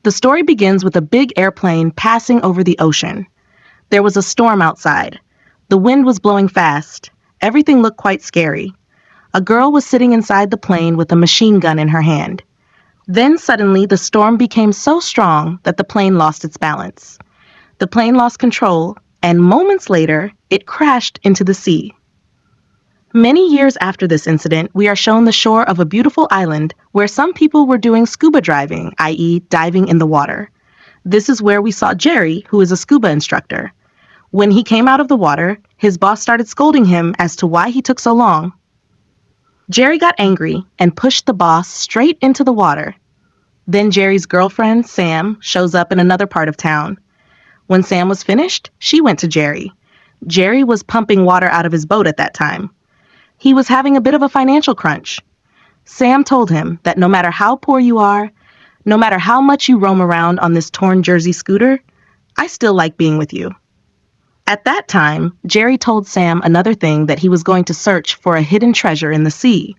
The story begins with a big airplane passing over the ocean. There was a storm outside. The wind was blowing fast. Everything looked quite scary. A girl was sitting inside the plane with a machine gun in her hand. Then suddenly the storm became so strong that the plane lost its balance. The plane lost control, and moments later, it crashed into the sea. Many years after this incident, we are shown the shore of a beautiful island where some people were doing scuba diving, i.e., diving in the water. This is where we saw Jerry, who is a scuba instructor. When he came out of the water, his boss started scolding him as to why he took so long. Jerry got angry and pushed the boss straight into the water. Then Jerry's girlfriend, Sam, shows up in another part of town. When Sam was finished, she went to Jerry. Jerry was pumping water out of his boat at that time. He was having a bit of a financial crunch. Sam told him that no matter how poor you are, no matter how much you roam around on this torn Jersey scooter, I still like being with you. At that time, Jerry told Sam another thing, that he was going to search for a hidden treasure in the sea.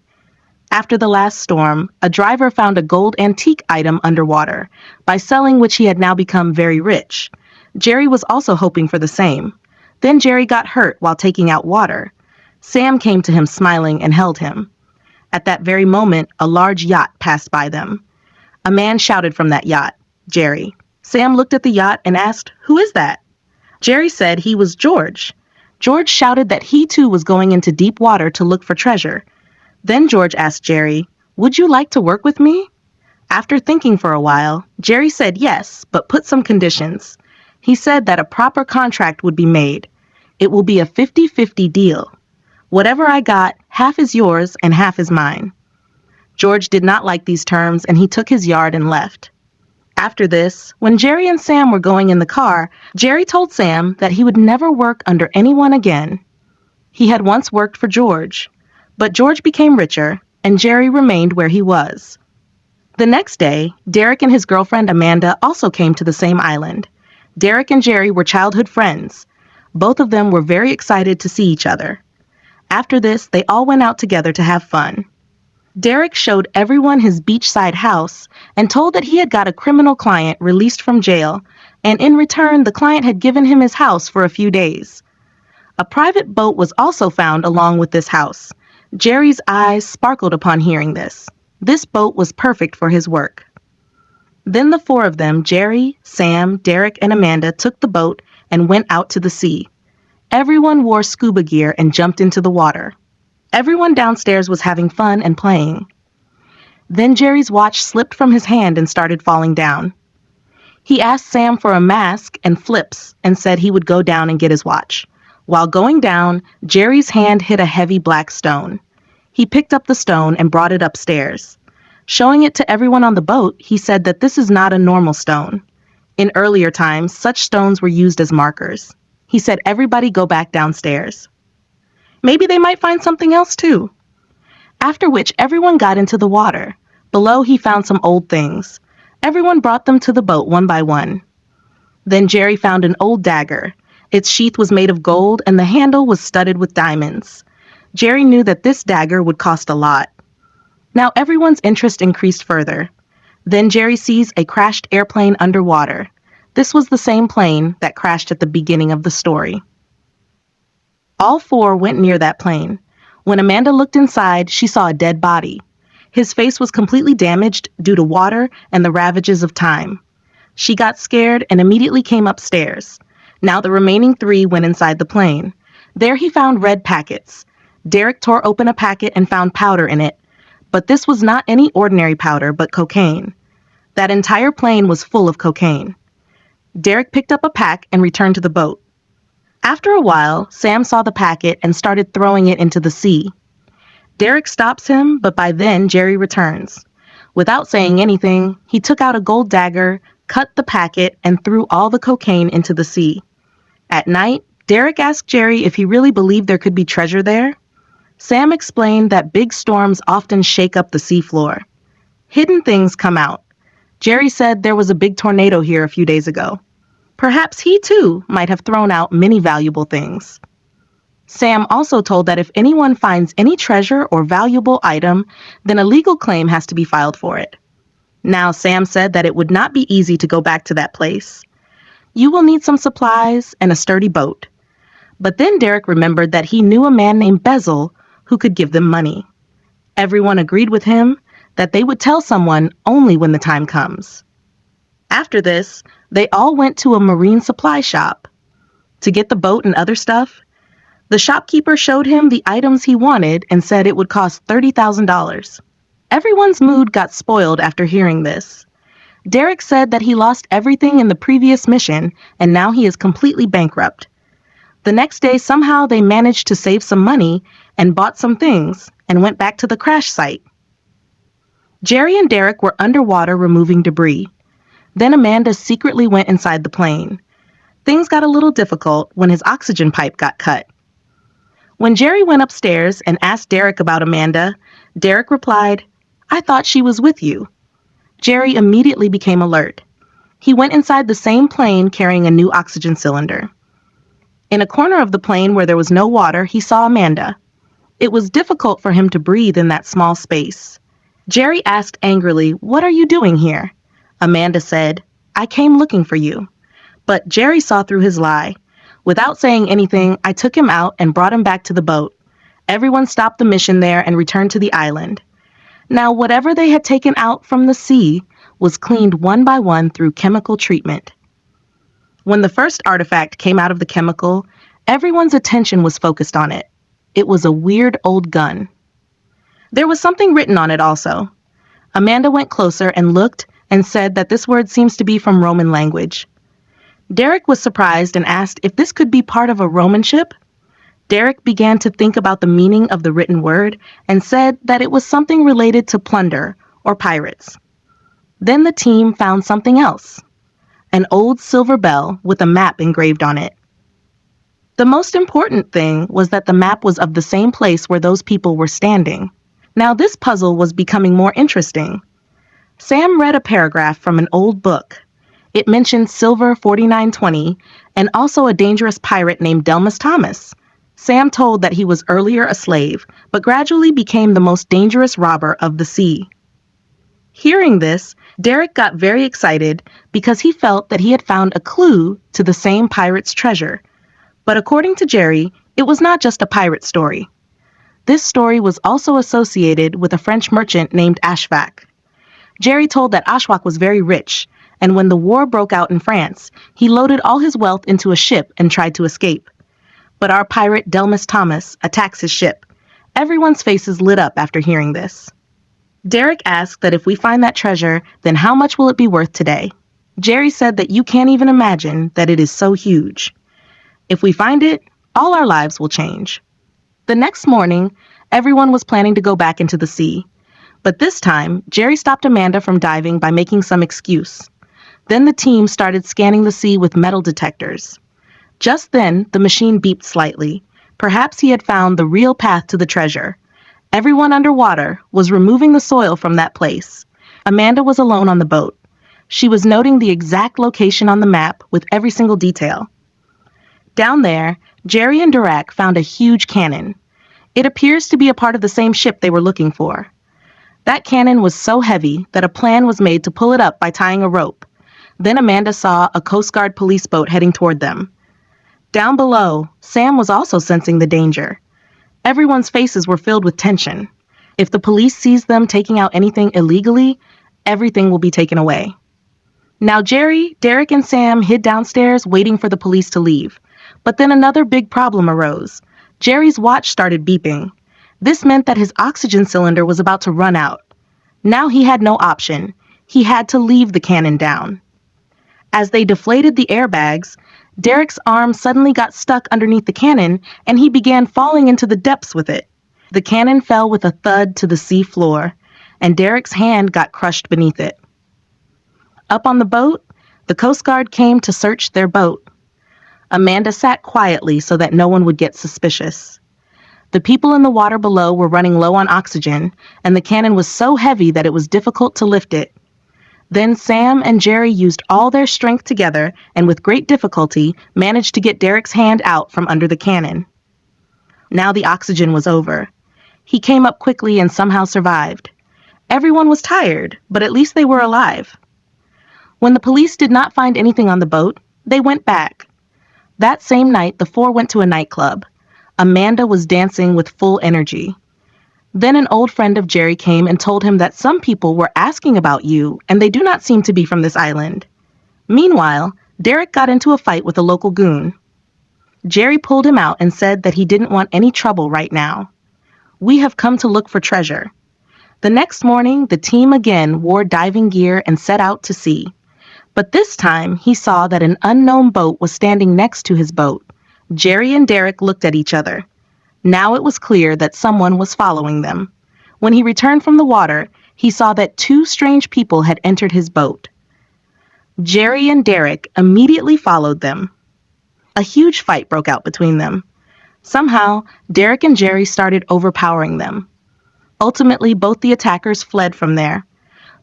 After the last storm, a driver found a gold antique item underwater, by selling which he had now become very rich. Jerry was also hoping for the same. Then Jerry got hurt while taking out water. Sam came to him smiling and held him. At that very moment, a large yacht passed by them. A man shouted from that yacht, "Jerry." Sam looked at the yacht and asked, "Who is that?" Jerry said he was George. George shouted that he too was going into deep water to look for treasure. Then George asked Jerry, "Would you like to work with me?" After thinking for a while, Jerry said yes, but put some conditions. He said that a proper contract would be made. It will be a 50-50 deal. Whatever I got, half is yours and half is mine. George did not like these terms, and he took his yard and left. After this, when Jerry and Sam were going in the car, Jerry told Sam that he would never work under anyone again. He had once worked for George, but George became richer, and Jerry remained where he was. The next day, Derrick and his girlfriend Amanda also came to the same island. Derrick and Jerry were childhood friends. Both of them were very excited to see each other. After this, they all went out together to have fun. Derrick showed everyone his beachside house and told that he had got a criminal client released from jail, and in return, the client had given him his house for a few days. A private boat was also found along with this house. Jerry's eyes sparkled upon hearing this. This boat was perfect for his work. Then the four of them, Jerry, Sam, Derrick, and Amanda, took the boat and went out to the sea. Everyone wore scuba gear and jumped into the water. Everyone downstairs was having fun and playing. Then Jerry's watch slipped from his hand and started falling down. He asked Sam for a mask and flips and said he would go down and get his watch. While going down, Jerry's hand hit a heavy black stone. He picked up the stone and brought it upstairs. Showing it to everyone on the boat, he said that this is not a normal stone. In earlier times, such stones were used as markers. He said everybody go back downstairs. Maybe they might find something else too. After which everyone got into the water. Below he found some old things. Everyone brought them to the boat one by one. Then Jerry found an old dagger. Its sheath was made of gold and the handle was studded with diamonds. Jerry knew that this dagger would cost a lot. Now everyone's interest increased further. Then Jerry sees a crashed airplane underwater. This was the same plane that crashed at the beginning of the story. All four went near that plane. When Amanda looked inside, she saw a dead body. His face was completely damaged due to water and the ravages of time. She got scared and immediately came upstairs. Now the remaining three went inside the plane. There he found red packets. Derrick tore open a packet and found powder in it. But this was not any ordinary powder, but cocaine. That entire plane was full of cocaine. Derrick picked up a pack and returned to the boat. After a while, Sam saw the packet and started throwing it into the sea. Derrick stops him, but by then Jerry returns. Without saying anything, he took out a gold dagger, cut the packet, and threw all the cocaine into the sea. At night, Derrick asked Jerry if he really believed there could be treasure there. Sam explained that big storms often shake up the seafloor. Hidden things come out. Jerry said there was a big tornado here a few days ago. Perhaps he too might have thrown out many valuable things. Sam also told that if anyone finds any treasure or valuable item, then a legal claim has to be filed for it. Now, Sam said that it would not be easy to go back to that place. You will need some supplies and a sturdy boat. But then Derrick remembered that he knew a man named Bezel who could give them money. Everyone agreed with him that they would tell someone only when the time comes. After this, they all went to a marine supply shop. To get the boat and other stuff, the shopkeeper showed him the items he wanted and said it would cost $30,000. Everyone's mood got spoiled after hearing this. Derrick said that he lost everything in the previous mission and now he is completely bankrupt. The next day, somehow they managed to save some money and bought some things and went back to the crash site. Jerry and Derrick were underwater removing debris. Then Amanda secretly went inside the plane. Things got a little difficult when his oxygen pipe got cut. When Jerry went upstairs and asked Derrick about Amanda, Derrick replied, "I thought she was with you." Jerry immediately became alert. He went inside the same plane carrying a new oxygen cylinder. In a corner of the plane where there was no water, he saw Amanda. It was difficult for him to breathe in that small space. Jerry asked angrily, "What are you doing here?" Amanda said, "I came looking for you." But Jerry saw through his lie. Without saying anything, I took him out and brought him back to the boat. Everyone stopped the mission there and returned to the island. Now, whatever they had taken out from the sea was cleaned one by one through chemical treatment. When the first artifact came out of the chemical, everyone's attention was focused on it. It was a weird old gun. There was something written on it also. Amanda went closer and looked and said that this word seems to be from Roman language. Derrick was surprised and asked if this could be part of a Roman ship. Derrick began to think about the meaning of the written word and said that it was something related to plunder or pirates. Then the team found something else, an old silver bell with a map engraved on it. The most important thing was that the map was of the same place where those people were standing. Now this puzzle was becoming more interesting. Sam read a paragraph from an old book. It mentioned Silver 4920 and also a dangerous pirate named Delmas Thomas. Sam told that he was earlier a slave, but gradually became the most dangerous robber of the sea. Hearing this, Derrick got very excited because he felt that he had found a clue to the same pirate's treasure. But according to Jerry, it was not just a pirate story. This story was also associated with a French merchant named Ashfaq. Jerry told that Ashfaq was very rich, and when the war broke out in France, he loaded all his wealth into a ship and tried to escape. But our pirate Delmas Thomas attacks his ship. Everyone's faces lit up after hearing this. Derrick asked that if we find that treasure, then how much will it be worth today? Jerry said that you can't even imagine that it is so huge. If we find it, all our lives will change. The next morning, everyone was planning to go back into the sea. But this time, Jerry stopped Amanda from diving by making some excuse. Then the team started scanning the sea with metal detectors. Just then, the machine beeped slightly. Perhaps he had found the real path to the treasure. Everyone underwater was removing the soil from that place. Amanda was alone on the boat. She was noting the exact location on the map with every single detail. Down there, Jerry and Derrick found a huge cannon. It appears to be a part of the same ship they were looking for. That cannon was so heavy that a plan was made to pull it up by tying a rope. Then Amanda saw a Coast Guard police boat heading toward them. Down below, Sam was also sensing the danger. Everyone's faces were filled with tension. If the police sees them taking out anything illegally, everything will be taken away. Now Jerry, Derrick, and Sam hid downstairs waiting for the police to leave. But then another big problem arose. Jerry's watch started beeping. This meant that his oxygen cylinder was about to run out. Now he had no option. He had to leave the cannon down. As they deflated the airbags, Derrick's arm suddenly got stuck underneath the cannon, and he began falling into the depths with it. The cannon fell with a thud to the sea floor, and Derrick's hand got crushed beneath it. Up on the boat, the Coast Guard came to search their boat. Amanda sat quietly so that no one would get suspicious. The people in the water below were running low on oxygen, and the cannon was so heavy that it was difficult to lift it. Then Sam and Jerry used all their strength together and with great difficulty managed to get Derrick's hand out from under the cannon. Now the oxygen was over. He came up quickly and somehow survived. Everyone was tired, but at least they were alive. When the police did not find anything on the boat, they went back. That same night, the four went to a nightclub. Amanda was dancing with full energy. Then an old friend of Jerry came and told him that some people were asking about you, and they do not seem to be from this island. Meanwhile, Derrick got into a fight with a local goon. Jerry pulled him out and said that he didn't want any trouble right now. We have come to look for treasure. The next morning, the team again wore diving gear and set out to sea. But this time, he saw that an unknown boat was standing next to his boat. Jerry and Derrick looked at each other. Now it was clear that someone was following them. When he returned from the water, he saw that two strange people had entered his boat. Jerry and Derrick immediately followed them. A huge fight broke out between them. Somehow, Derrick and Jerry started overpowering them. Ultimately, both the attackers fled from there.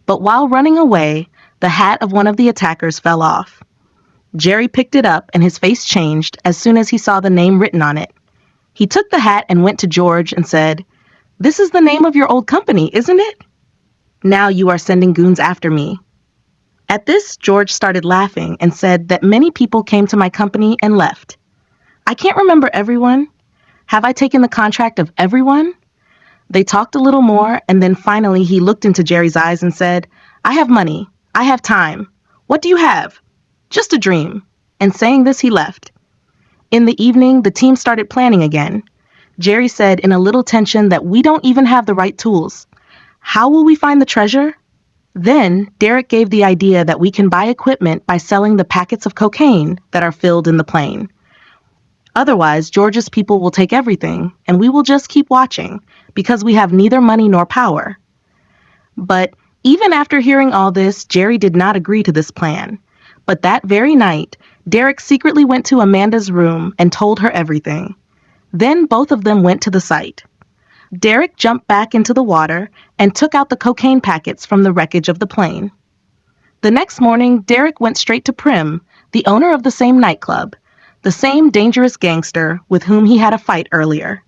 But while running away, the hat of one of the attackers fell off. Jerry picked it up and his face changed as soon as he saw the name written on it. He took the hat and went to George and said, "This is the name of your old company, isn't it? Now you are sending goons after me." At this, George started laughing and said that many people came to my company and left. "I can't remember everyone. Have I taken the contract of everyone?" They talked a little more, and then finally he looked into Jerry's eyes and said, "I have money. I have time. What do you have?" "Just a dream." And saying this, he left. In the evening, the team started planning again. Jerry said in a little tension that we don't even have the right tools. How will we find the treasure? Then, Derrick gave the idea that we can buy equipment by selling the packets of cocaine that are filled in the plane. Otherwise, George's people will take everything, and we will just keep watching, because we have neither money nor power. But even after hearing all this, Jerry did not agree to this plan. But that very night, Derrick secretly went to Amanda's room and told her everything. Then both of them went to the site. Derrick jumped back into the water and took out the cocaine packets from the wreckage of the plane. The next morning, Derrick went straight to Prim, the owner of the same nightclub, the same dangerous gangster with whom he had a fight earlier.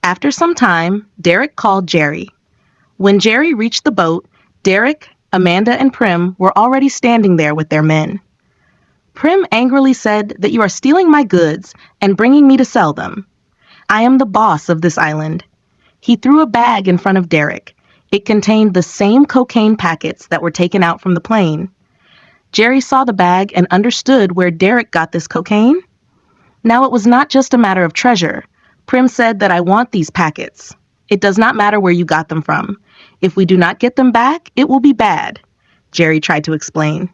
After some time, Derrick called Jerry. When Jerry reached the boat, Derrick, Amanda, and Prim were already standing there with their men. Prim angrily said that you are stealing my goods and bringing me to sell them. I am the boss of this island. He threw a bag in front of Derrick. It contained the same cocaine packets that were taken out from the plane. Jerry saw the bag and understood where Derrick got this cocaine. Now it was not just a matter of treasure. Prim said that I want these packets. It does not matter where you got them from. If we do not get them back, it will be bad, Jerry tried to explain.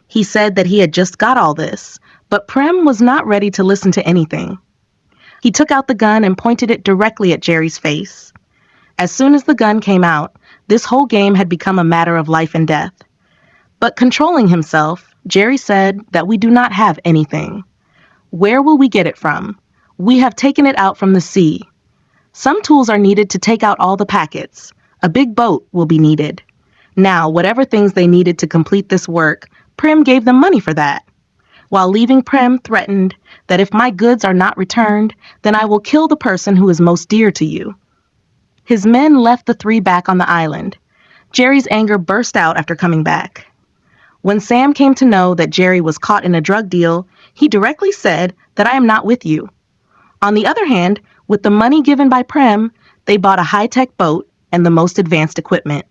He said that he had just got all this, but Prim was not ready to listen to anything. He took out the gun and pointed it directly at Jerry's face. As soon as the gun came out, this whole game had become a matter of life and death. But controlling himself, Jerry said that we do not have anything. Where will we get it from? We have taken it out from the sea. Some tools are needed to take out all the packets. A big boat will be needed. Now, whatever things they needed to complete this work, Prim gave them money for that. While leaving, Prim threatened that if my goods are not returned, then I will kill the person who is most dear to you. His men left the three back on the island. Jerry's anger burst out after coming back. When Sam came to know that Jerry was caught in a drug deal, he directly said that I am not with you. On the other hand, with the money given by Prim, they bought a high-tech boat and the most advanced equipment.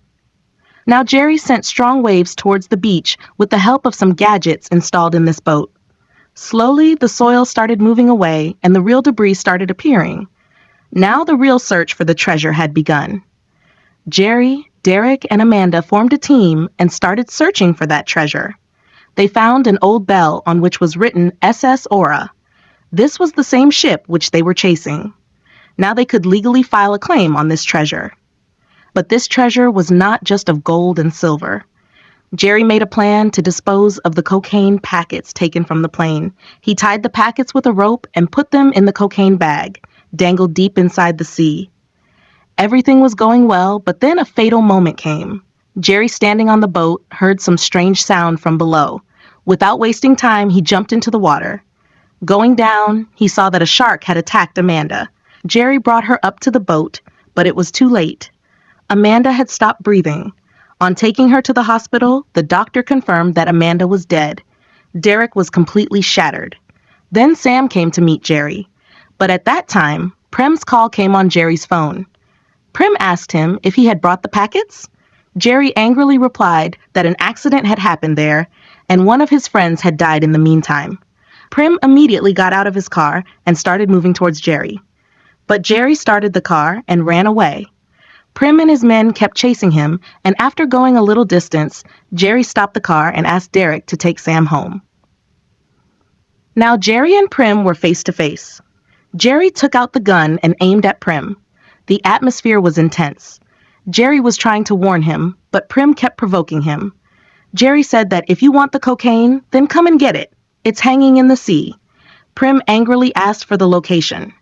Now Jerry sent strong waves towards the beach with the help of some gadgets installed in this boat. Slowly, the soil started moving away and the real debris started appearing. Now the real search for the treasure had begun. Jerry, Derrick, and Amanda formed a team and started searching for that treasure. They found an old bell on which was written SS Aura. This was the same ship which they were chasing. Now they could legally file a claim on this treasure. But this treasure was not just of gold and silver. Jerry made a plan to dispose of the cocaine packets taken from the plane. He tied the packets with a rope and put them in the cocaine bag, dangled deep inside the sea. Everything was going well, but then a fatal moment came. Jerry, standing on the boat, heard some strange sound from below. Without wasting time, he jumped into the water. Going down, he saw that a shark had attacked Amanda. Jerry brought her up to the boat, but it was too late. Amanda had stopped breathing. On taking her to the hospital, the doctor confirmed that Amanda was dead. Derrick was completely shattered. Then Sam came to meet Jerry. But at that time, Prem's call came on Jerry's phone. Prem asked him if he had brought the packets. Jerry angrily replied that an accident had happened there, and one of his friends had died in the meantime. Prem immediately got out of his car and started moving towards Jerry. But Jerry started the car and ran away. Prem and his men kept chasing him, and after going a little distance, Jerry stopped the car and asked Derrick to take Sam home. Now Jerry and Prem were face to face. Jerry took out the gun and aimed at Prem. The atmosphere was intense. Jerry was trying to warn him, but Prem kept provoking him. Jerry said that if you want the cocaine, then come and get it. It's hanging in the sea. Prem angrily asked for the location.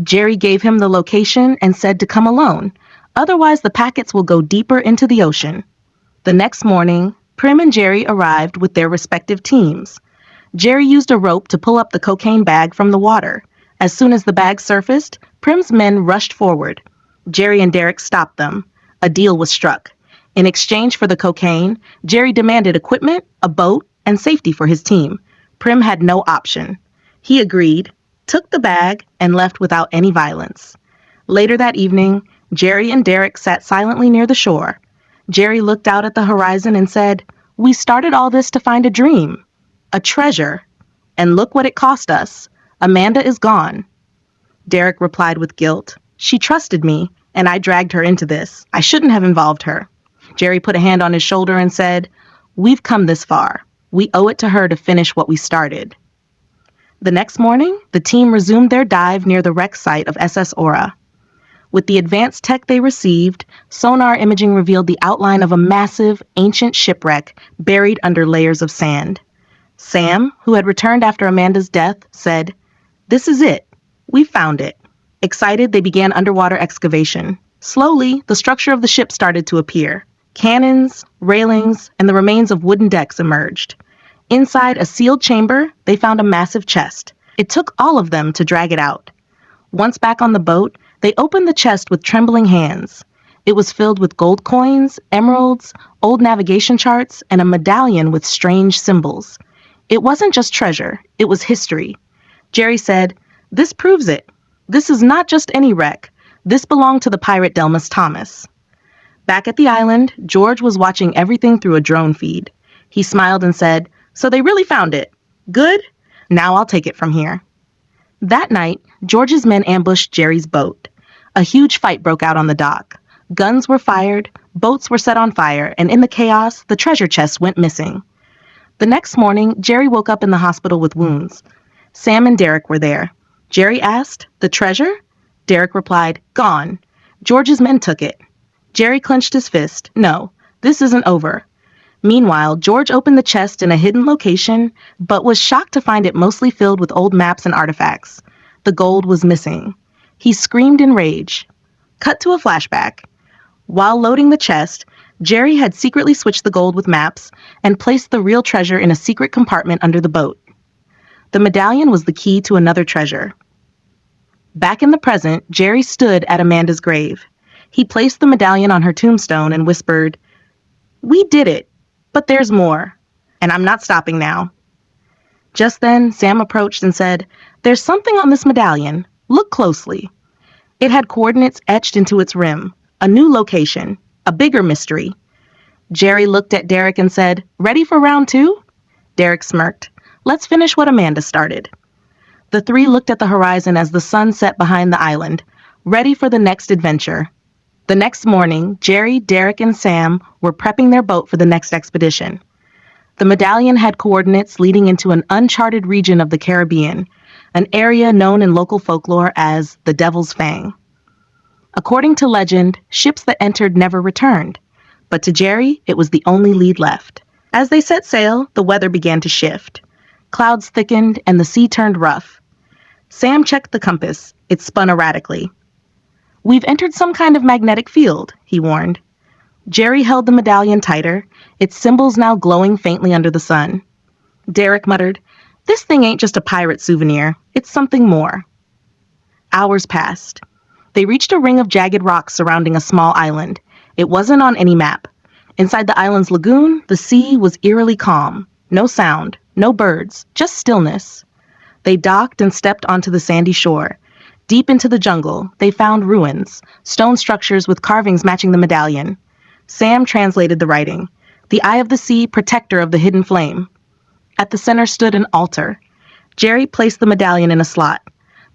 Jerry gave him the location and said to come alone. Otherwise, the packets will go deeper into the ocean. The next morning, Prem and Jerry arrived with their respective teams. Jerry used a rope to pull up the cocaine bag from the water. As soon as the bag surfaced, Prem's men rushed forward. Jerry and Derrick stopped them. A deal was struck. In exchange for the cocaine, Jerry demanded equipment, a boat, and safety for his team. Prem had no option. He agreed, took the bag, and left without any violence. Later that evening, Jerry and Derrick sat silently near the shore. Jerry looked out at the horizon and said, "We started all this to find a dream, a treasure, and look what it cost us. Amanda is gone." Derrick replied with guilt, "She trusted me, and I dragged her into this. I shouldn't have involved her." Jerry put a hand on his shoulder and said, "We've come this far. We owe it to her to finish what we started." The next morning, the team resumed their dive near the wreck site of SS Aura. With the advanced tech they received, sonar imaging revealed the outline of a massive, ancient shipwreck buried under layers of sand. Sam, who had returned after Amanda's death, said, "This is it. We found it." Excited, they began underwater excavation. Slowly, the structure of the ship started to appear. Cannons, railings, and the remains of wooden decks emerged. Inside a sealed chamber, they found a massive chest. It took all of them to drag it out. Once back on the boat, they opened the chest with trembling hands. It was filled with gold coins, emeralds, old navigation charts, and a medallion with strange symbols. It wasn't just treasure, it was history. Jerry said, "This proves it. This is not just any wreck. This belonged to the pirate Delmas Thomas." Back at the island, George was watching everything through a drone feed. He smiled and said, "So they really found it. Good. Now I'll take it from here." That night, George's men ambushed Jerry's boat. A huge fight broke out on the dock. Guns were fired, boats were set on fire, and in the chaos, the treasure chest went missing. The next morning, Jerry woke up in the hospital with wounds. Sam and Derrick were there. Jerry asked, "The treasure?" Derrick replied, "Gone. George's men took it." Jerry clenched his fist. "No, this isn't over." Meanwhile, George opened the chest in a hidden location, but was shocked to find it mostly filled with old maps and artifacts. The gold was missing. He screamed in rage. Cut to a flashback. While loading the chest, Jerry had secretly switched the gold with maps and placed the real treasure in a secret compartment under the boat. The medallion was the key to another treasure. Back in the present, Jerry stood at Amanda's grave. He placed the medallion on her tombstone and whispered, "We did it, but there's more, and I'm not stopping now." Just then, Sam approached and said, "There's something on this medallion. Look closely." It had coordinates etched into its rim, a new location, a bigger mystery. Jerry looked at Derrick and said, "Ready for round two?" Derrick smirked. "Let's finish what Amanda started." The three looked at the horizon as the sun set behind the island, ready for the next adventure. The next morning, Jerry, Derrick, and Sam were prepping their boat for the next expedition. The medallion had coordinates leading into an uncharted region of the Caribbean, an area known in local folklore as the Devil's Fang. According to legend, ships that entered never returned, but to Jerry, it was the only lead left. As they set sail, the weather began to shift. Clouds thickened and the sea turned rough. Sam checked the compass. It spun erratically. "We've entered some kind of magnetic field," he warned. Jerry held the medallion tighter, its symbols now glowing faintly under the sun. Derrick muttered, "This thing ain't just a pirate souvenir. It's something more." Hours passed. They reached a ring of jagged rocks surrounding a small island. It wasn't on any map. Inside the island's lagoon, the sea was eerily calm. No sound, no birds, just stillness. They docked and stepped onto the sandy shore. Deep into the jungle, they found ruins, stone structures with carvings matching the medallion. Sam translated the writing. The Eye of the Sea, protector of the hidden flame. At the center stood an altar. Jerry placed the medallion in a slot.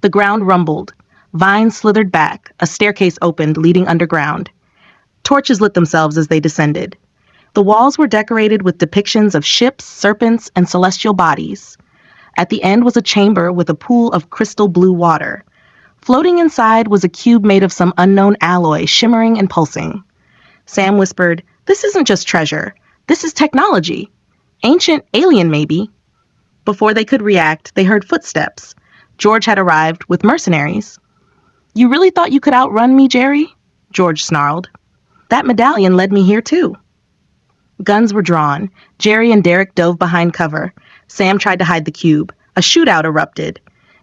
The ground rumbled. Vines slithered back. A staircase opened, leading underground. Torches lit themselves as they descended. The walls were decorated with depictions of ships, serpents, and celestial bodies. At the end was a chamber with a pool of crystal blue water. Floating inside was a cube made of some unknown alloy, shimmering and pulsing. Sam whispered, "This isn't just treasure. This is technology. Ancient alien, maybe." Before they could react, they heard footsteps. George had arrived with mercenaries. "You really thought you could outrun me, Jerry?" George snarled. "That medallion led me here, too." Guns were drawn. Jerry and Derrick dove behind cover. Sam tried to hide the cube. A shootout erupted.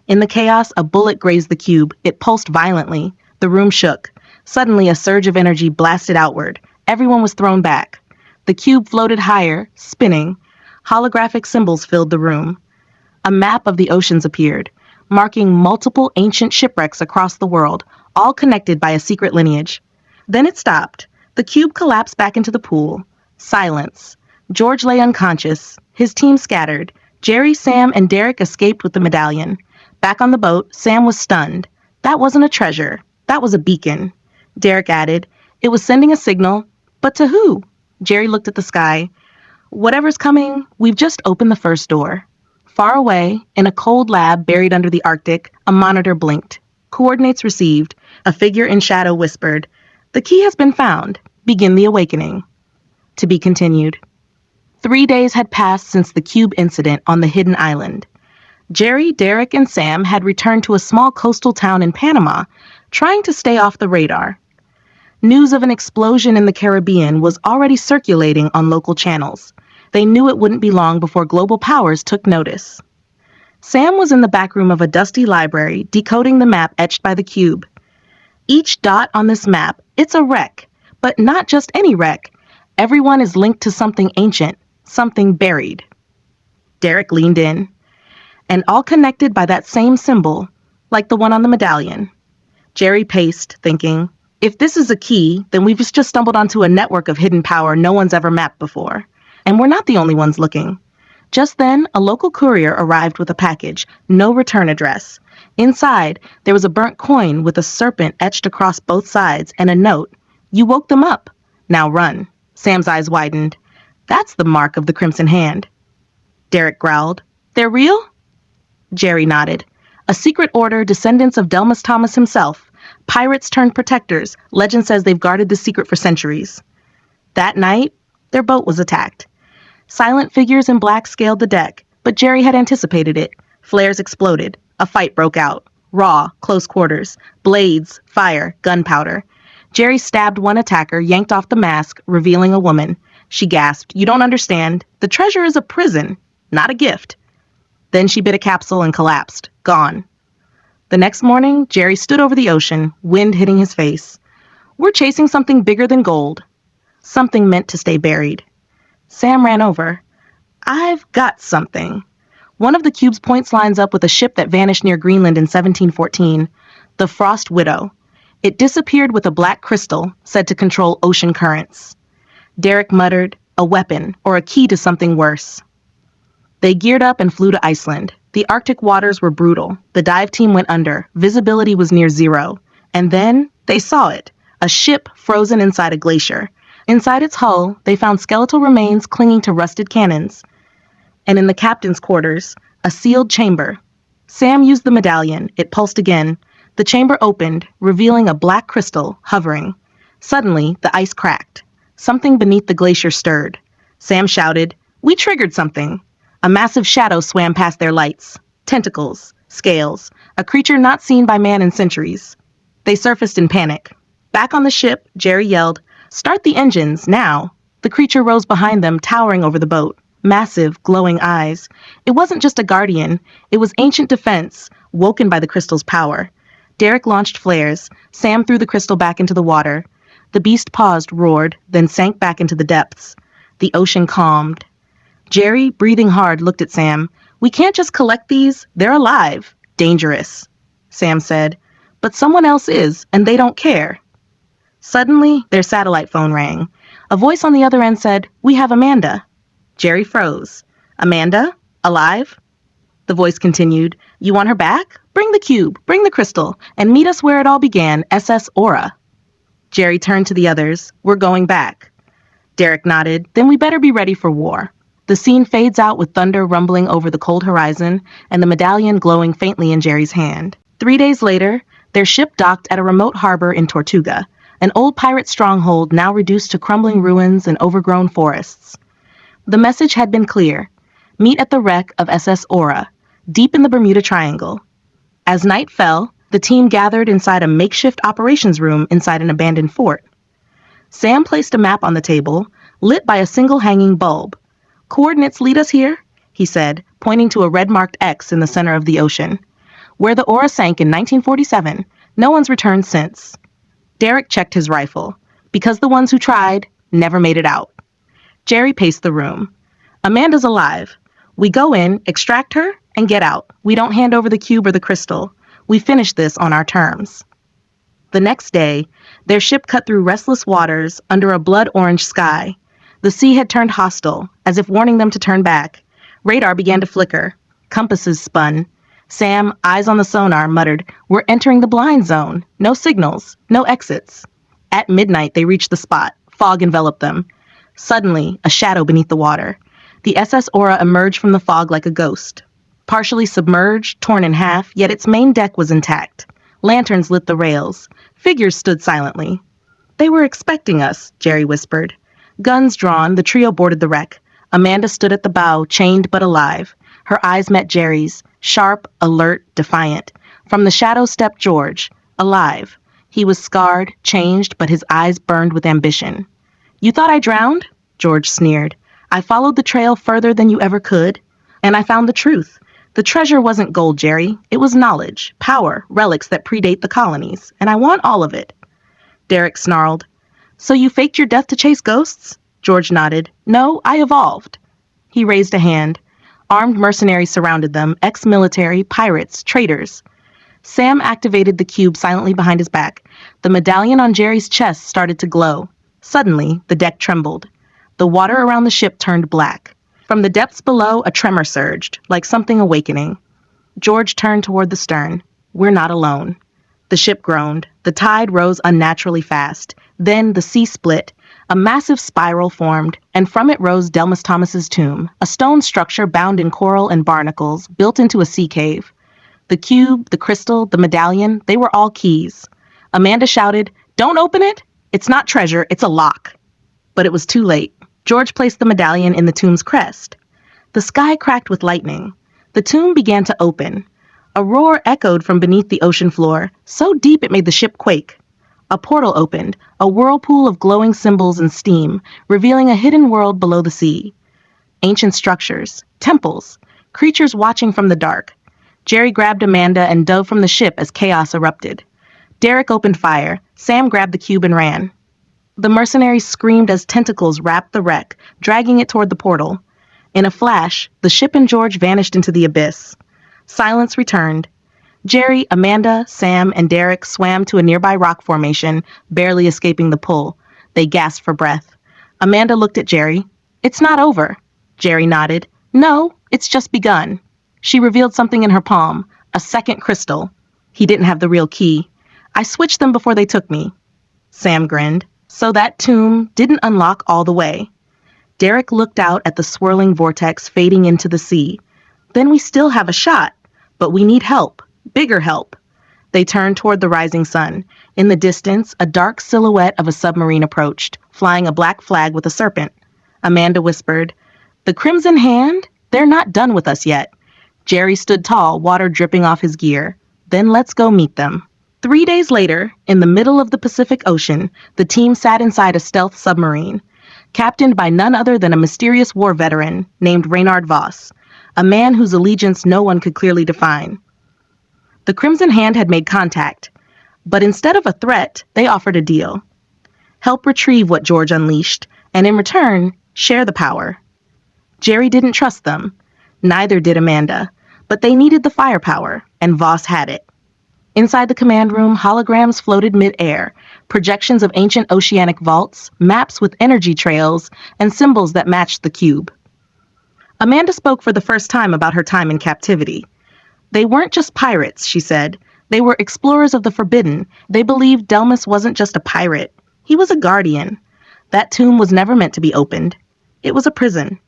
In the chaos, a bullet grazed the cube. It pulsed violently. The room shook. Suddenly, a surge of energy blasted outward. Everyone was thrown back. The cube floated higher, spinning. Holographic symbols filled the room. A map of the oceans appeared, marking multiple ancient shipwrecks across the world, all connected by a secret lineage. Then it stopped. The cube collapsed back into the pool. Silence. George lay unconscious. His team scattered. Jerry, Sam, and Derrick escaped with the medallion. Back on the boat, Sam was stunned. That wasn't a treasure. That was a beacon. Derrick added, "It was sending a signal. But to who?" Jerry looked at the sky. "Whatever's coming, we've just opened the first door." Far away, in a cold lab buried under the Arctic, a monitor blinked. Coordinates received. A figure in shadow whispered, "The key has been found. Begin the awakening." To be continued. 3 days had passed since the cube incident on the hidden island. Jerry, Derrick, and Sam had returned to a small coastal town in Panama, trying to stay off the radar. News of an explosion in the Caribbean was already circulating on local channels. They knew it wouldn't be long before global powers took notice. Sam was in the back room of a dusty library, decoding the map etched by the cube. Each dot on this map, it's a wreck, but not just any wreck. Everyone is linked to something ancient, something buried. Derrick leaned in, and all connected by that same symbol, like the one on the medallion. Jerry paced, thinking, if this is a key, then we've just stumbled onto a network of hidden power no one's ever mapped before. And we're not the only ones looking. Just then, a local courier arrived with a package, no return address. Inside, there was a burnt coin with a serpent etched across both sides and a note. "You woke them up. Now run." Sam's eyes widened. "That's the mark of the Crimson Hand." Derrick growled, "They're real?" Jerry nodded. "A secret order, descendants of Delmas Thomas himself. Pirates turned protectors. Legend says they've guarded the secret for centuries." That night, their boat was attacked. Silent figures in black scaled the deck, but Jerry had anticipated it. Flares exploded. A fight broke out. Raw, close quarters. Blades, fire, gunpowder. Jerry stabbed one attacker, yanked off the mask, revealing a woman. She gasped, "You don't understand. The treasure is a prison, not a gift." Then she bit a capsule and collapsed. Gone. The next morning, Jerry stood over the ocean, wind hitting his face. "We're chasing something bigger than gold. Something meant to stay buried." Sam ran over. "I've got something." One of the cube's points lines up with a ship that vanished near Greenland in 1714, the Frost Widow. It disappeared with a black crystal, said to control ocean currents. Derrick muttered, "A weapon, or a key to something worse." They geared up and flew to Iceland. The Arctic waters were brutal. The dive team went under. Visibility was near zero. And then they saw it, a ship frozen inside a glacier. Inside its hull, they found skeletal remains clinging to rusted cannons. And in the captain's quarters, a sealed chamber. Sam used the medallion. It pulsed again. The chamber opened, revealing a black crystal hovering. Suddenly, the ice cracked. Something beneath the glacier stirred. Sam shouted, "We triggered something." A massive shadow swam past their lights. Tentacles, scales, a creature not seen by man in centuries. They surfaced in panic. Back on the ship, Jerry yelled, "Start the engines, now." The creature rose behind them, towering over the boat. Massive, glowing eyes. It wasn't just a guardian. It was ancient defense, woken by the crystal's power. Derrick launched flares. Sam threw the crystal back into the water. The beast paused, roared, then sank back into the depths. The ocean calmed. Jerry, breathing hard, looked at Sam. We can't just collect these. They're alive. Dangerous, Sam said. But someone else is, and they don't care. Suddenly, their satellite phone rang. A voice on the other end said, We have Amanda. Jerry froze. Amanda? Alive? The voice continued, You want her back? Bring the cube, bring the crystal, and meet us where it all began, SS Aura. Jerry turned to the others. We're going back. Derrick nodded. Then we better be ready for war. The scene fades out with thunder rumbling over the cold horizon and the medallion glowing faintly in Jerry's hand. 3 days later, their ship docked at a remote harbor in Tortuga, an old pirate stronghold now reduced to crumbling ruins and overgrown forests. The message had been clear. Meet at the wreck of SS Aura, deep in the Bermuda Triangle. As night fell, the team gathered inside a makeshift operations room inside an abandoned fort. Sam placed a map on the table, lit by a single hanging bulb. Coordinates lead us here, he said, pointing to a red-marked X in the center of the ocean. Where the Aura sank in 1947, no one's returned since. Derrick checked his rifle, because the ones who tried never made it out. Jerry paced the room. Amanda's alive. We go in, extract her, and get out. We don't hand over the cube or the crystal. We finish this on our terms. The next day, their ship cut through restless waters under a blood-orange sky. The sea had turned hostile, as if warning them to turn back. Radar began to flicker. Compasses spun. Sam, eyes on the sonar, muttered, We're entering the blind zone. No signals, no exits. At midnight, they reached the spot. Fog enveloped them. Suddenly, a shadow beneath the water. The SS Aura emerged from the fog like a ghost. Partially submerged, torn in half, yet its main deck was intact. Lanterns lit the rails. Figures stood silently. They were expecting us, Jerry whispered. Guns drawn, the trio boarded the wreck. Amanda stood at the bow, chained but alive. Her eyes met Jerry's, sharp, alert, defiant. From the shadows stepped George, alive. He was scarred, changed, but his eyes burned with ambition. You thought I drowned? George sneered. I followed the trail further than you ever could, and I found the truth. The treasure wasn't gold, Jerry. It was knowledge, power, relics that predate the colonies, and I want all of it. Derrick snarled. So you faked your death to chase ghosts? George nodded. No, I evolved. He raised a hand. Armed mercenaries surrounded them, ex-military, pirates, traitors. Sam activated the cube silently behind his back. The medallion on Jerry's chest started to glow. Suddenly, the deck trembled. The water around the ship turned black. From the depths below, a tremor surged, like something awakening. George turned toward the stern. We're not alone. The ship groaned. The tide rose unnaturally fast. Then the sea split. A massive spiral formed, and from it rose Delmas Thomas's tomb, a stone structure bound in coral and barnacles, built into a sea cave. The cube, the crystal, the medallion, they were all keys. Amanda shouted, Don't open it! It's not treasure, it's a lock. But it was too late. George placed the medallion in the tomb's crest. The sky cracked with lightning. The tomb began to open. A roar echoed from beneath the ocean floor, so deep it made the ship quake. A portal opened, a whirlpool of glowing symbols and steam, revealing a hidden world below the sea. Ancient structures, temples, creatures watching from the dark. Jerry grabbed Amanda and dove from the ship as chaos erupted. Derrick opened fire. Sam grabbed the cube and ran. The mercenaries screamed as tentacles wrapped the wreck, dragging it toward the portal. In a flash, the ship and George vanished into the abyss. Silence returned. Jerry, Amanda, Sam, and Derrick swam to a nearby rock formation, barely escaping the pull. They gasped for breath. Amanda looked at Jerry. It's not over. Jerry nodded. No, it's just begun. She revealed something in her palm, a second crystal. He didn't have the real key. I switched them before they took me. Sam grinned. So that tomb didn't unlock all the way. Derrick looked out at the swirling vortex fading into the sea. Then we still have a shot, but we need help, bigger help. They turned toward the rising sun. In the distance, a dark silhouette of a submarine approached, flying a black flag with a serpent. Amanda whispered, The Crimson Hand? They're not done with us yet. Jerry stood tall, water dripping off his gear. Then let's go meet them. 3 days later, in the middle of the Pacific Ocean, the team sat inside a stealth submarine, captained by none other than a mysterious war veteran named Reynard Voss, a man whose allegiance no one could clearly define. The Crimson Hand had made contact, but instead of a threat, they offered a deal. help retrieve what George unleashed, and in return, share the power. Jerry didn't trust them. Neither did Amanda. But they needed the firepower, and Voss had it. Inside the command room, holograms floated mid-air, projections of ancient oceanic vaults, maps with energy trails, and symbols that matched the cube. Amanda spoke for the first time about her time in captivity. They weren't just pirates, she said. They were explorers of the forbidden. They believed Delmas wasn't just a pirate. He was a guardian. That tomb was never meant to be opened. It was a prison.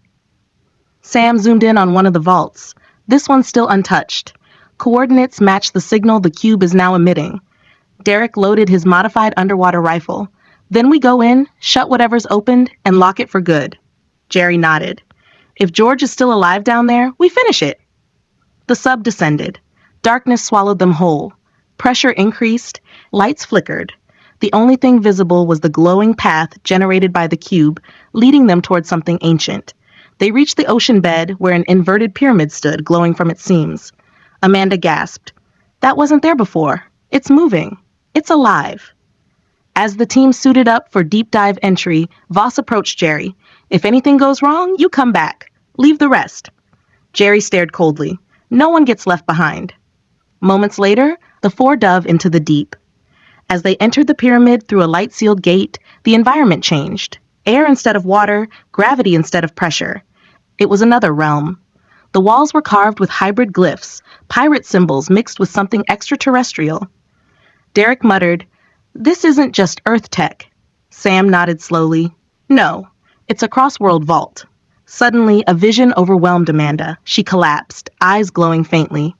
Sam zoomed in on one of the vaults. This one's still untouched. Coordinates match the signal the cube is now emitting. Derrick loaded his modified underwater rifle. Then we go in, shut whatever's opened, and lock it for good. Jerry nodded. If George is still alive down there, we finish it. The sub descended. Darkness swallowed them whole. Pressure increased. Lights flickered. The only thing visible was the glowing path generated by the cube, leading them toward something ancient. They reached the ocean bed where an inverted pyramid stood, glowing from its seams. Amanda gasped. That wasn't there before. It's moving. It's alive. As the team suited up for deep dive entry, Voss approached Jerry. If anything goes wrong, you come back. Leave the rest. Jerry stared coldly. No one gets left behind. Moments later, the four dove into the deep. As they entered the pyramid through a light-sealed gate, the environment changed. Air instead of water, gravity instead of pressure. It was another realm. The walls were carved with hybrid glyphs, pirate symbols mixed with something extraterrestrial. Derrick muttered, "This isn't just Earth tech." Sam nodded slowly. "No, it's a cross-world vault." Suddenly, a vision overwhelmed Amanda. She collapsed, eyes glowing faintly.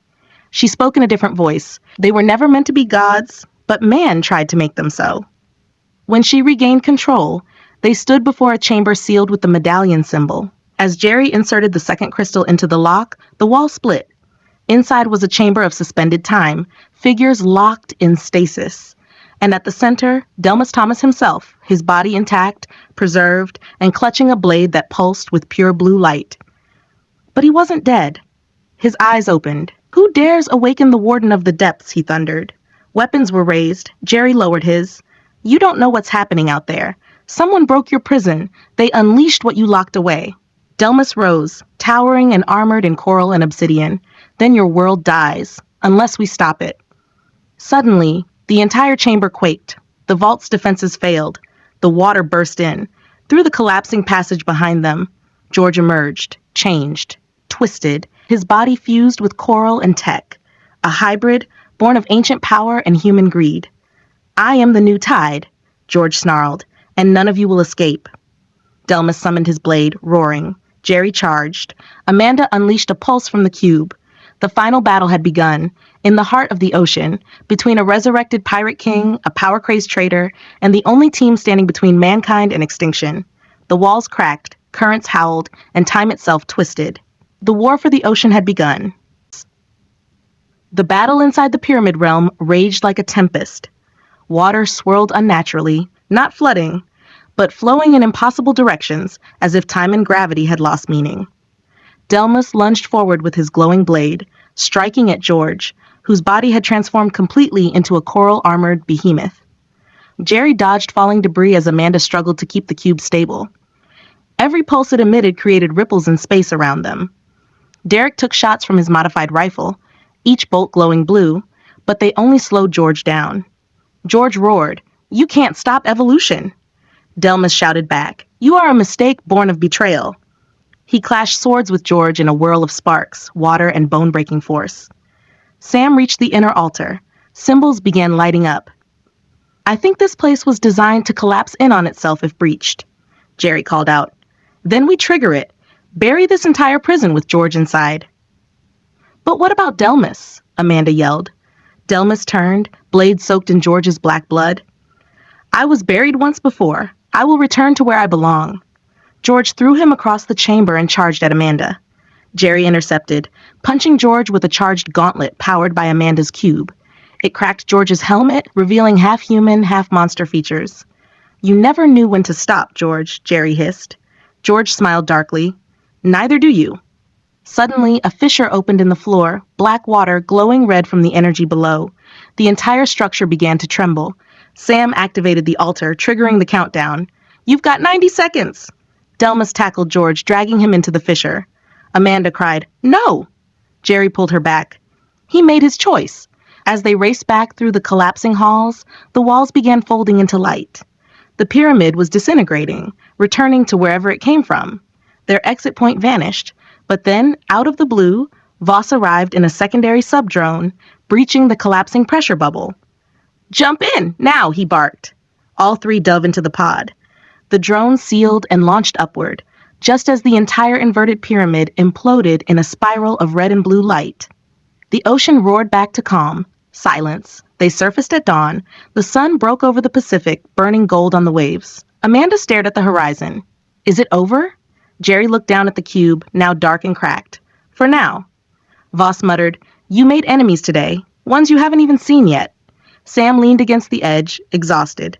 She spoke in a different voice. They were never meant to be gods, but man tried to make them so. When she regained control, they stood before a chamber sealed with the medallion symbol. As Jerry inserted the second crystal into the lock, the wall split. Inside was a chamber of suspended time, figures locked in stasis. And at the center, Delmas Thomas himself, his body intact, preserved, and clutching a blade that pulsed with pure blue light. But he wasn't dead. His eyes opened. "Who dares awaken the warden of the depths?" he thundered. Weapons were raised. Jerry lowered his. "You don't know what's happening out there. Someone broke your prison. They unleashed what you locked away." Delmas rose, towering and armored in coral and obsidian. "Then your world dies, unless we stop it." Suddenly, the entire chamber quaked. The vault's defenses failed. The water burst in. Through the collapsing passage behind them, George emerged, changed, twisted, his body fused with coral and tech. A hybrid, born of ancient power and human greed. "I am the new tide," George snarled, "and none of you will escape." Delmas summoned his blade, roaring. Jerry charged. Amanda unleashed a pulse from the cube. The final battle had begun, in the heart of the ocean, between a resurrected pirate king, a power-crazed traitor, and the only team standing between mankind and extinction. The walls cracked, currents howled, and time itself twisted. The war for the ocean had begun. The battle inside the pyramid realm raged like a tempest. Water swirled unnaturally, not flooding, but flowing in impossible directions, as if time and gravity had lost meaning. Delmas lunged forward with his glowing blade, striking at George, whose body had transformed completely into a coral-armored behemoth. Jerry dodged falling debris as Amanda struggled to keep the cube stable. Every pulse it emitted created ripples in space around them. Derrick took shots from his modified rifle, each bolt glowing blue, but they only slowed George down. George roared, "You can't stop evolution!" Delmas shouted back, "You are a mistake born of betrayal." He clashed swords with George in a whirl of sparks, water, and bone-breaking force. Sam reached the inner altar. Symbols began lighting up. "I think this place was designed to collapse in on itself if breached," Jerry called out. "Then we trigger it. Bury this entire prison with George inside." "But what about Delmas?" Amanda yelled. Delmas turned, blade soaked in George's black blood. "I was buried once before. I will return to where I belong." George threw him across the chamber and charged at Amanda. Jerry intercepted, punching George with a charged gauntlet powered by Amanda's cube. It cracked George's helmet, revealing half-human, half-monster features. "You never knew when to stop, George," Jerry hissed. George smiled darkly. "Neither do you." Suddenly, a fissure opened in the floor, black water glowing red from the energy below. The entire structure began to tremble. Sam activated the altar, triggering the countdown. You've got 90 seconds. Delmas tackled George, dragging him into the fissure. Amanda cried, No! Jerry pulled her back. He made his choice. As they raced back through the collapsing halls, the walls began folding into light. The pyramid was disintegrating, returning to wherever it came from. Their exit point vanished, but then, out of the blue, Voss arrived in a secondary sub-drone, breaching the collapsing pressure bubble. Jump in, now, he barked. All three dove into the pod. The drone sealed and launched upward, just as the entire inverted pyramid imploded in a spiral of red and blue light. The ocean roared back to calm, silence. They surfaced at dawn. The sun broke over the Pacific, burning gold on the waves. Amanda stared at the horizon. Is it over? Jerry looked down at the cube, now dark and cracked. For now. Voss muttered, You made enemies today, ones you haven't even seen yet. Sam leaned against the edge, exhausted.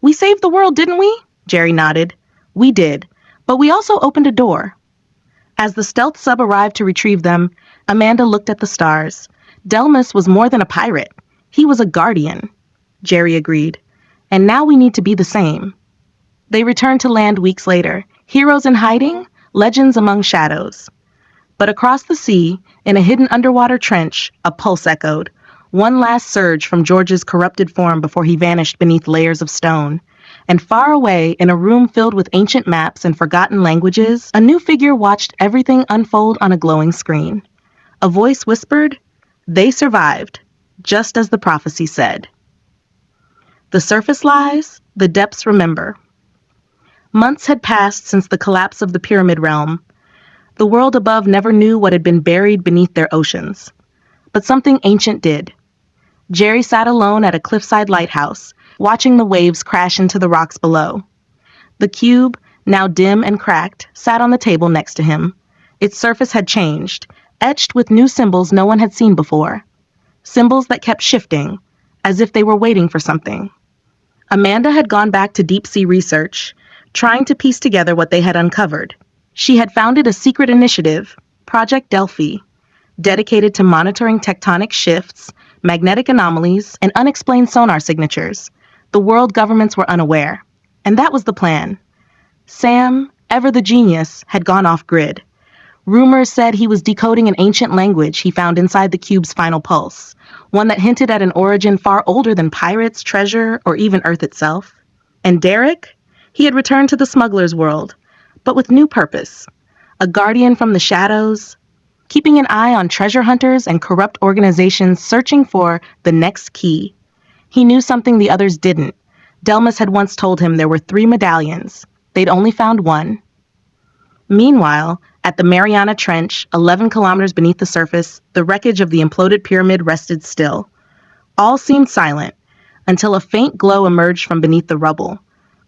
We saved the world, didn't we? Jerry nodded. We did, but we also opened a door. As the stealth sub arrived to retrieve them, Amanda looked at the stars. Delmas was more than a pirate. He was a guardian. Jerry agreed. And now we need to be the same. They returned to land weeks later. Heroes in hiding, legends among shadows. But across the sea, in a hidden underwater trench, a pulse echoed. One last surge from George's corrupted form before he vanished beneath layers of stone. And far away, in a room filled with ancient maps and forgotten languages, a new figure watched everything unfold on a glowing screen. A voice whispered, They survived, just as the prophecy said. The surface lies, the depths remember. Months had passed since the collapse of the pyramid realm. The world above never knew what had been buried beneath their oceans. But something ancient did. Jerry sat alone at a cliffside lighthouse, watching the waves crash into the rocks below. The cube, now dim and cracked, sat on the table next to him. Its surface had changed, etched with new symbols no one had seen before. Symbols that kept shifting, as if they were waiting for something. Amanda had gone back to deep-sea research, trying to piece together what they had uncovered. She had founded a secret initiative, Project Delphi, dedicated to monitoring tectonic shifts, magnetic anomalies, and unexplained sonar signatures. The world governments were unaware. And that was the plan. Sam, ever the genius, had gone off-grid. Rumors said he was decoding an ancient language he found inside the cube's final pulse, one that hinted at an origin far older than pirates, treasure, or even Earth itself. And Derrick? He had returned to the smuggler's world, but with new purpose. A guardian from the shadows, keeping an eye on treasure hunters and corrupt organizations searching for the next key. He knew something the others didn't. Delmas had once told him there were 3 medallions. They'd only found one. Meanwhile, at the Mariana Trench, 11 kilometers beneath the surface, the wreckage of the imploded pyramid rested still. All seemed silent, until a faint glow emerged from beneath the rubble.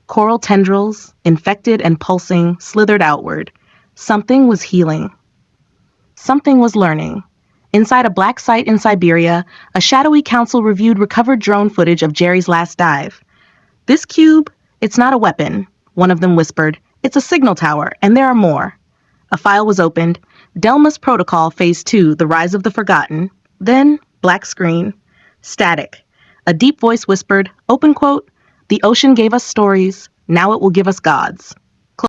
Coral tendrils, infected and pulsing, slithered outward. Something was healing. Something was learning. Inside a black site in Siberia, a shadowy council reviewed recovered drone footage of Jerry's last dive. This cube, it's not a weapon, one of them whispered. It's a signal tower, and there are more. A file was opened. Delmas Protocol Phase 2, The Rise of the Forgotten. Then, black screen. Static. A deep voice whispered, open quote, The ocean gave us stories, now it will give us gods.